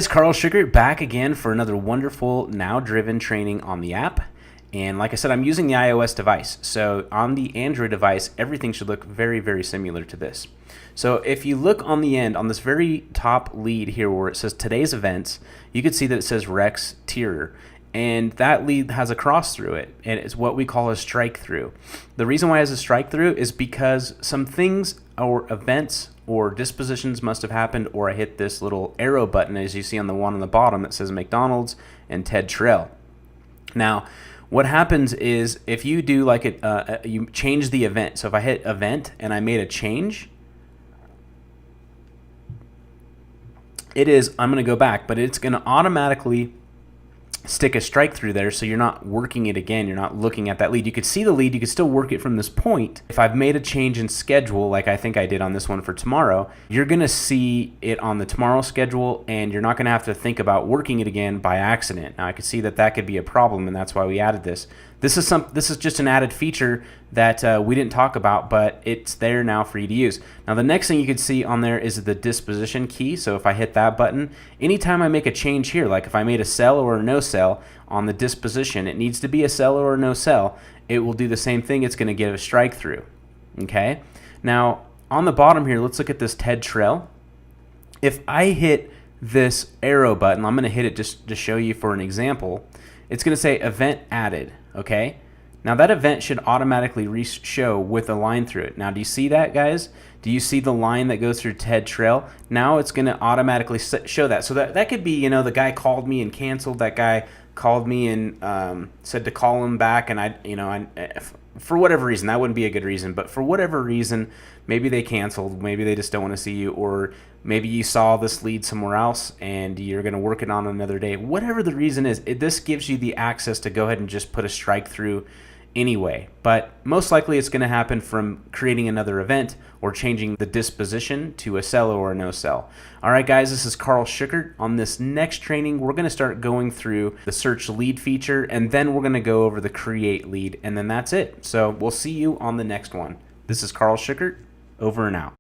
It's Carl Sugar back again for another wonderful NowDriven training on the app. And like I said, I'm using the iOS device. So on the Android device, everything should look very, very similar to this. So if you look on the end, on this very top lead here where it says today's events, you can see that it says Rex Tierer. And that lead has a cross through it, and it's what we call a strike through. The reason why it has a strike through is because some things or events or dispositions must have happened, or I hit this little arrow button as you see on the one on the bottom that says McDonald's and Ted Trail. Now, what happens is if you do like you change the event. So if I hit event and I made a change, I'm going to go back, but it's going to automatically stick a strike through there, so you're not working it again. You're not looking at that lead. You could see the lead. You could still work it from this point. If I've made a change in schedule, like I think I did on this one for tomorrow, you're going to see it on the tomorrow schedule, and you're not going to have to think about working it again by accident. Now, I could see that could be a problem, and that's why we added this. This is just an added feature that we didn't talk about, but it's there now for you to use. Now, the next thing you can see on there is the disposition key. So if I hit that button, anytime I make a change here, like if I made a sell or a no sell on the disposition, it needs to be a sell or a no sell. It will do the same thing. It's going to give a strike through. Okay. Now, on the bottom here, let's look at this Ted Trail. If I hit this arrow button, I'm going to hit it just to show you for an example. It's going to say event added. Okay, now that event should automatically show with a line through it. Now, do you see that, guys? Do you see the line that goes through Ted Trail? Now it's going to automatically show that. So that could be, the guy called me and canceled. That guy called me and said to call him back, and for whatever reason, that wouldn't be a good reason, but for whatever reason, maybe they canceled, maybe they just don't want to see you, or maybe you saw this lead somewhere else and you're going to work it on another day. Whatever the reason is, this gives you the access to go ahead and just put a strike through anyway. But most likely it's going to happen from creating another event or changing the disposition to a sell or a no sell. All right, guys, this is Carl Schickert. On this next training, we're going to start going through the search lead feature, and then we're going to go over the create lead, and then that's it. So we'll see you on the next one. This is Carl Schickert, over and out.